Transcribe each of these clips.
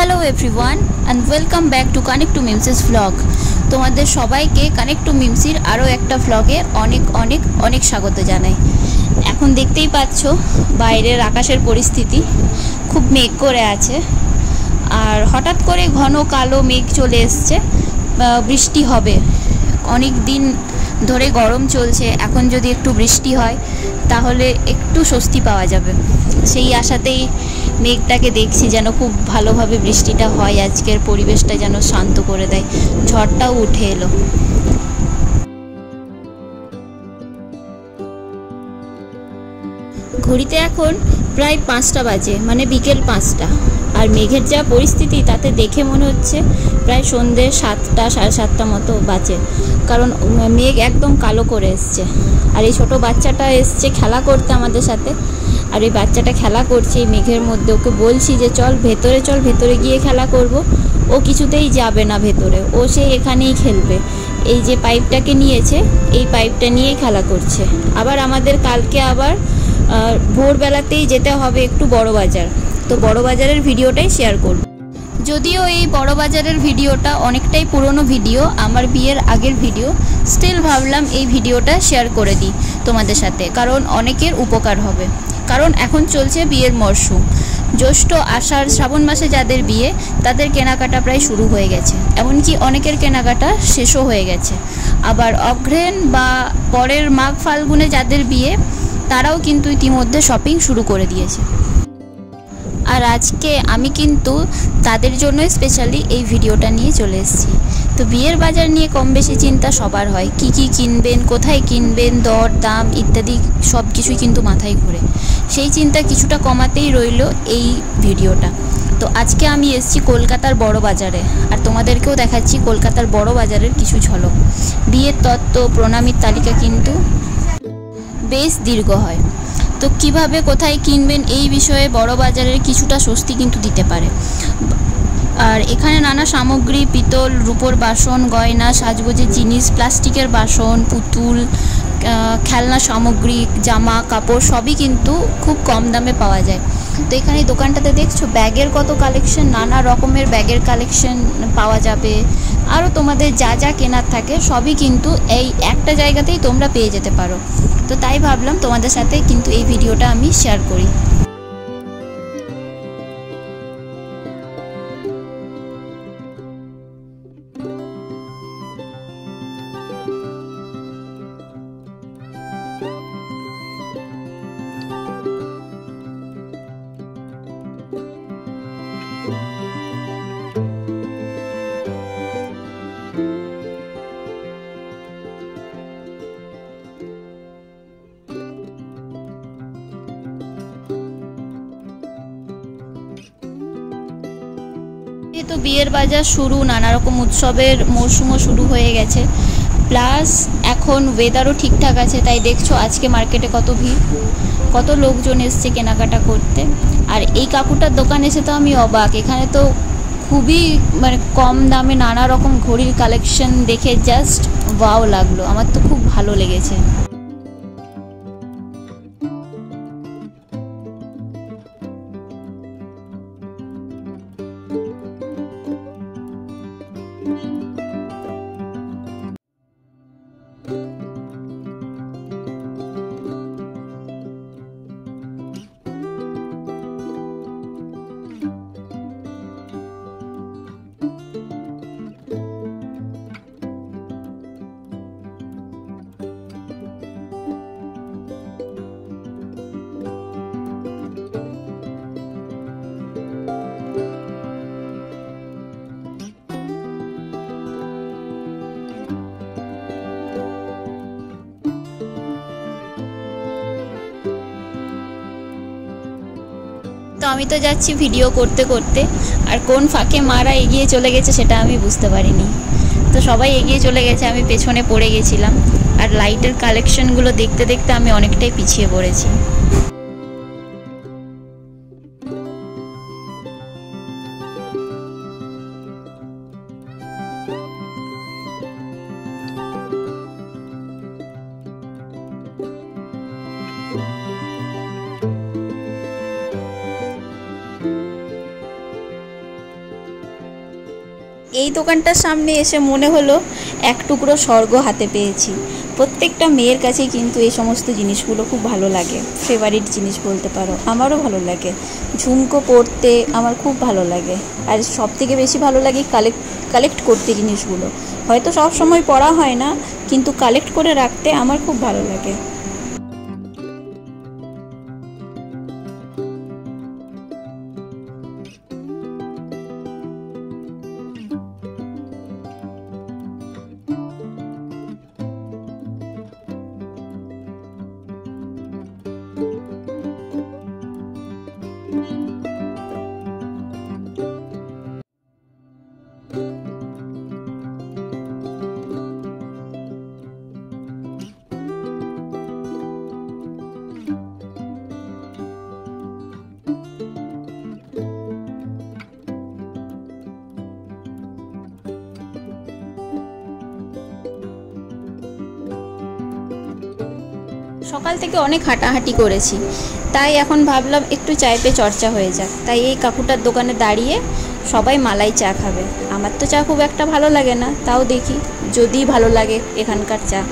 Hello everyone and welcome back to connect to মিমসিস vlog. তোমাদের সবাইকে কানেক্ট টু মিমসির আরও একটা ভ্লগে অনেক অনেক অনেক স্বাগত জানাই। এখন দেখতেই পাচ্ছ বাইরের আকাশের পরিস্থিতি খুব মেঘ করে আছে, আর হঠাৎ করে ঘন কালো মেঘ চলে এসছে, বৃষ্টি হবে। অনেক দিন ধরে গরম চলছে, এখন যদি একটু বৃষ্টি হয় তাহলে একটু স্বস্তি পাওয়া যাবে। সেই আশাতেই মেঘটাকে দেখছি যেন খুব ভালোভাবে বৃষ্টিটা হয়, আজকের পরিবেশটা যেন শান্ত করে দেয়। ঝড়টাও উঠে এলো। ঘড়িতে এখন প্রায় 5টা বাজে, মানে বিকেল 5টা, আর মেঘের যা পরিস্থিতি তাতে দেখে মনে হচ্ছে প্রায় সন্ধ্যে 7টা সাড়ে 7টা মতো বাজে, কারণ মেঘ একদম কালো করে এসছে। আর এই ছোটো বাচ্চাটা এসছে খেলা করতে আমাদের সাথে, আর এই বাচ্চাটা খেলা করছে এই মেঘের মধ্যে। ওকে বলছি যে চল ভেতরে গিয়ে খেলা করব, ও কিছুতেই যাবে না ভেতরে, ও সে এখানেই খেলবে। এই যে পাইপটাকে নিয়েছে, এই পাইপটা নিয়েই খেলা করছে। আবার আমাদের কালকে আবার ভোরবেলাতেই যেতে হবে একটু বড় বাজার, তো বড় বাজারের ভিডিওটাই শেয়ার করব। যদিও এই বড় বাজারের ভিডিওটা অনেকটাই পুরনো ভিডিও, আমার বিয়ের আগের ভিডিও, স্টিল ভাবলাম এই ভিডিওটা শেয়ার করে দিই তোমাদের সাথে, কারণ অনেকের উপকার হবে। কারণ এখন চলছে বিয়ের মরশুম, জ্যৈষ্ঠ আষাঢ় শ্রাবণ মাসে যাদের বিয়ে তাদের কেনাকাটা প্রায় শুরু হয়ে গেছে, এমনকি অনেকের কেনাকাটা শেষও হয়ে গেছে। আবার অগ্রহায়ণ বা পরের মাঘ ফাল্গুনে যাদের বিয়ে তারাও কিন্তু ইতিমধ্যে শপিং শুরু করে দিয়েছে। আর আজকে আমি কিন্তু তাদের জন্যই স্পেশালি এই ভিডিওটা নিয়ে চলে এসেছি। তো বিয়ের বাজার নিয়ে কম বেশি চিন্তা সবার হয়, কি কি কিনবেন, কোথায় কিনবেন, দর দাম ইত্যাদি সব কিছুই কিন্তু মাথায় ঘুরে। সেই চিন্তা কিছুটা কমাতেই রইল এই ভিডিওটা। তো আজকে আমি এসেছি কলকাতার বড় বাজারে, আর তোমাদেরকেও দেখাচ্ছি কলকাতার বড় বাজারের কিছু ঝলক। বিয়ের তত্ত্ব প্রণামীর তালিকা কিন্তু বেশ দীর্ঘ হয়, তো কিভাবে কোথায় কিনবেন এই বিষয়ে বড় বাজারের কিছুটা স্বস্তি কিন্তু দিতে পারে। আর এখানে নানা সামগ্রী, পিতল রূপোর বাসন, গয়না, সাজগোজের জিনিস, প্লাস্টিকের বাসন, পুতুল, খেলনা সামগ্রী, জামা কাপড় সবই কিন্তু খুব কম দামে পাওয়া যায়। তো এখানে দোকানটাতে দেখছো ব্যাগের কত কালেকশন, নানা রকমের ব্যাগের কালেকশন পাওয়া যাবে। আরও তোমাদের যা যা কেনার থাকে সবই কিন্তু এই একটা জায়গাতেই তোমরা পেয়ে যেতে পারো। তো তাই ভাবলাম তোমাদের সাথে কিন্তু এই ভিডিওটা আমি শেয়ার করি। তো বিয়ের বাজার শুরু, নানা রকম উৎসবের মরশুমও শুরু হয়ে গেছে, প্লাস এখন ওয়েদারও ঠিকঠাক আছে। তাই দেখছো আজকে মার্কেটে কত ভিড়, কত লোকজন এসছে কেনাকাটা করতে। আর এই কাকুটার দোকান এসে তো আমি অবাক, এখানে তো খুবই কম দামে নানা রকম ঘড়ির কালেকশন দেখে জাস্ট ওয়াও লাগলো, আমার তো খুব ভালো লেগেছে। তো আমি তো যাচ্ছি ভিডিও করতে করতে, আর কোন ফাঁকে মারা এগিয়ে চলে গেছে সেটা আমি বুঝতে পারিনি। তো সবাই এগিয়ে চলে গেছে, আমি পেছনে পড়ে গেছিলাম, আর লাইটের কালেকশনগুলো দেখতে দেখতে আমি অনেকটাই পিছিয়ে পড়েছি। এই দোকানটার সামনে এসে মনে হলো এক টুকরো স্বর্গ হাতে পেয়েছি। প্রত্যেকটা মেয়ের কাছেই কিন্তু এই সমস্ত জিনিসগুলো খুব ভালো লাগে, ফেভারিট জিনিস বলতে পারো। আমারও ভালো লাগে ঝুমকো পরতে, আমার খুব ভালো লাগে। আর সবথেকে বেশি ভালো লাগে কালেক্ট করতে জিনিসগুলো। হয়তো সব সময় পরা হয় না, কিন্তু কালেক্ট করে রাখতে আমার খুব ভালো লাগে। সকাল থেকে অনেক হাঁটাহাঁটি করেছি, তাই এখন ভাবলাম একটু চায়ে চর্চা হয়ে যাক। তাই এই কাকুটার দোকানে দাঁড়িয়ে সবাই মালাই চা খাবে। আমার তো চা খুব একটা ভালো লাগে না, তাও দেখি যদি ভালো লাগে এখানকার চা।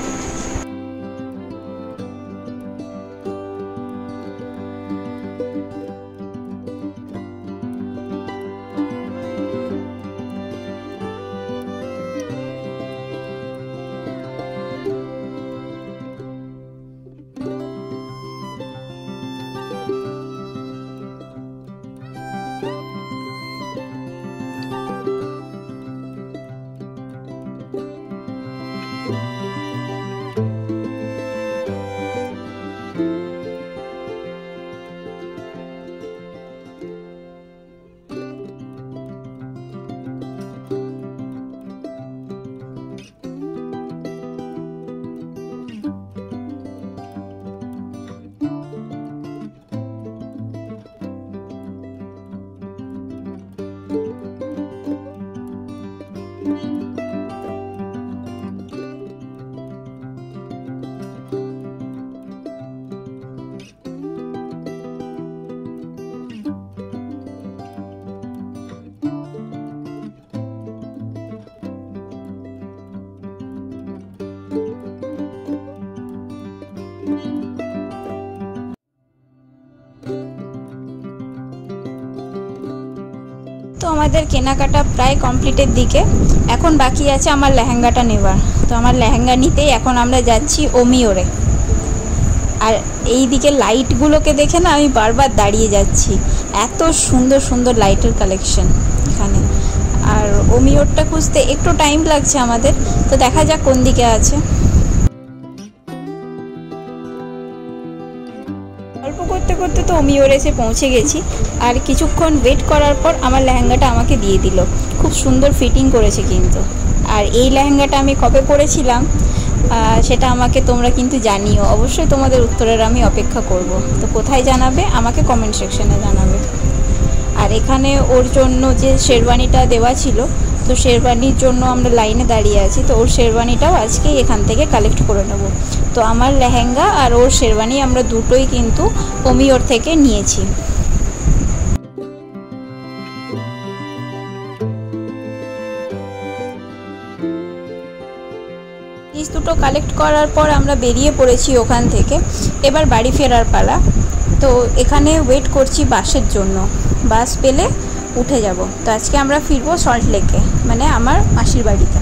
তো আমাদের কেনাকাটা প্রায় কমপ্লিটের দিকে। এখন বাকি আছে আমার লেহেঙ্গাটা নেওয়ার। তো আমার লেহেঙ্গা নিতেই এখন আমরা যাচ্ছি ওমিওরে। আর এই দিকে লাইটগুলোকে দেখে না আমি বারবার দাঁড়িয়ে যাচ্ছি, এত সুন্দর সুন্দর লাইটের কালেকশন এখানে। আর ওমিওরটা খুঁজতে একটু টাইম লাগছে আমাদের, তো দেখা যাক কোন দিকে আছে। গল্প করতে করতে তো ওমিওরে এসে পৌঁছে গেছি। আর কিছুক্ষণ ওয়েট করার পর আমার লেহেঙ্গাটা আমাকে দিয়ে দিল। খুব সুন্দর ফিটিং করেছে কিন্তু। আর এই লেহেঙ্গাটা আমি কবে পরেছিলাম সেটা আমাকে তোমরা কিন্তু জানিও, অবশ্যই তোমাদের উত্তরের আমি অপেক্ষা করব। তো কোথায় জানাবে আমাকে কমেন্ট সেকশনে জানাবে। আর এখানে ওর জন্য যে শেরওয়ানিটা দেওয়া ছিল, তো শেরওয়ানির জন্য আমরা লাইনে দাঁড়িয়ে আছি। তো ওর শেরওয়ানিটাও আজকেই এখান থেকে কালেক্ট করে নেব। তো আমার লেহেঙ্গা আর ওর শেরওয়ানি আমরা দুটোই কিন্তু ওমিওর থেকে নিয়েছি। জিনিস দুটো কালেক্ট করার পর আমরা বেরিয়ে পড়েছি ওখান থেকে। এবার বাড়ি ফেরার পালা। তো এখানে ওয়েট করছি বাসের জন্য, বাস পেলে উঠে যাব। তো আজকে আমরা ফিরবো সল্ট লেকে, মানে আমার মাসির বাড়িতে।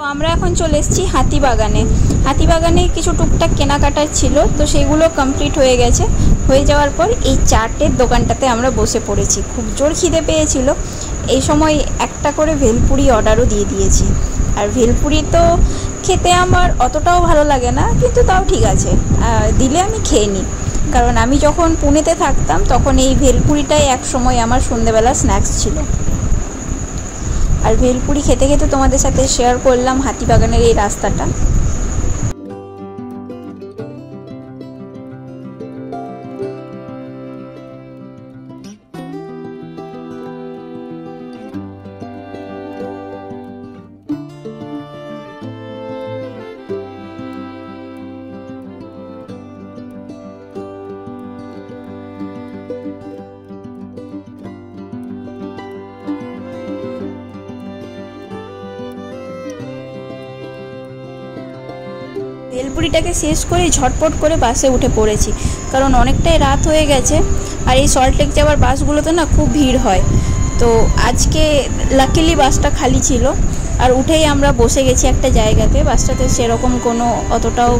তো আমরা এখন চলে এসেছি হাতিবাগানে। হাতিবাগানে কিছু টুকটাক কেনাকাটার ছিল, তো সেগুলো কমপ্লিট হয়ে গেছে। হয়ে যাওয়ার পর এই চাটের দোকানটাতে আমরা বসে পড়েছি। খুব জোর খিদে পেয়েছিল। এই সময় একটা করে ভেলপুরি অর্ডারও দিয়ে দিয়েছি। আর ভেলপুরি তো খেতে আমার অতটাও ভালো লাগে না, কিন্তু তাও ঠিক আছে, দিলে আমি খেয়ে নিই। কারণ আমি যখন পুনেতে থাকতাম তখন এই ভেলপুরিটাই এক সময় আমার সন্ধ্যেবেলা স্ন্যাক্স ছিল। আর ভেলপুরি খেতে খেতে তোমাদের সাথে শেয়ার করলাম হাতিবাগানের এই রাস্তাটা। ভেলপুরিটাকে শেষ করে ঝটপট করে বাসে উঠে পড়েছি, কারণ অনেকটাই রাত হয়ে গেছে। আর এই সল্টলেক যাওয়ার বাসগুলোতে না খুব ভিড় হয়। তো আজকে লাকিলি বাসটা খালি ছিল, আর উঠেই আমরা বসে গেছি একটা জায়গাতে। বাসটাতে সেরকম কোনো অতটাও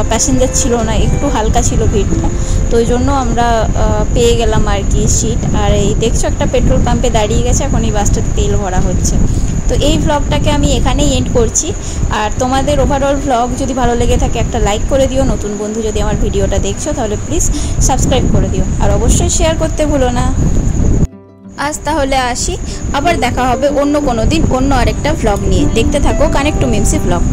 প্যাসেঞ্জার ছিল না, একটু হালকা ছিল ভিড়টা, তো ওই জন্য আমরা পেয়ে গেলাম আর কি সিট। আর এই দেখছো একটা পেট্রোল পাম্পে দাঁড়িয়ে গেছে, এখন এই বাসটাতে তেল ভরা হচ্ছে। তো এই ভ্লগটাকে আমি এখানেই এন্ড করছি। আর তোমাদের ওভারঅল ভ্লগ যদি ভালো লেগে থাকে একটা লাইক করে দিও, নতুন বন্ধু যদি আমার ভিডিওটা দেখছো তাহলে প্লিজ সাবস্ক্রাইব করে দিও, আর অবশ্যই শেয়ার করতে ভুলো না। আজ তাহলে আসি, আবার দেখা হবে অন্য কোনো দিন অন্য আরেকটা ভ্লগ নিয়ে। দেখতে থাকো কানেক্ট টু মিমসি ভ্লগ।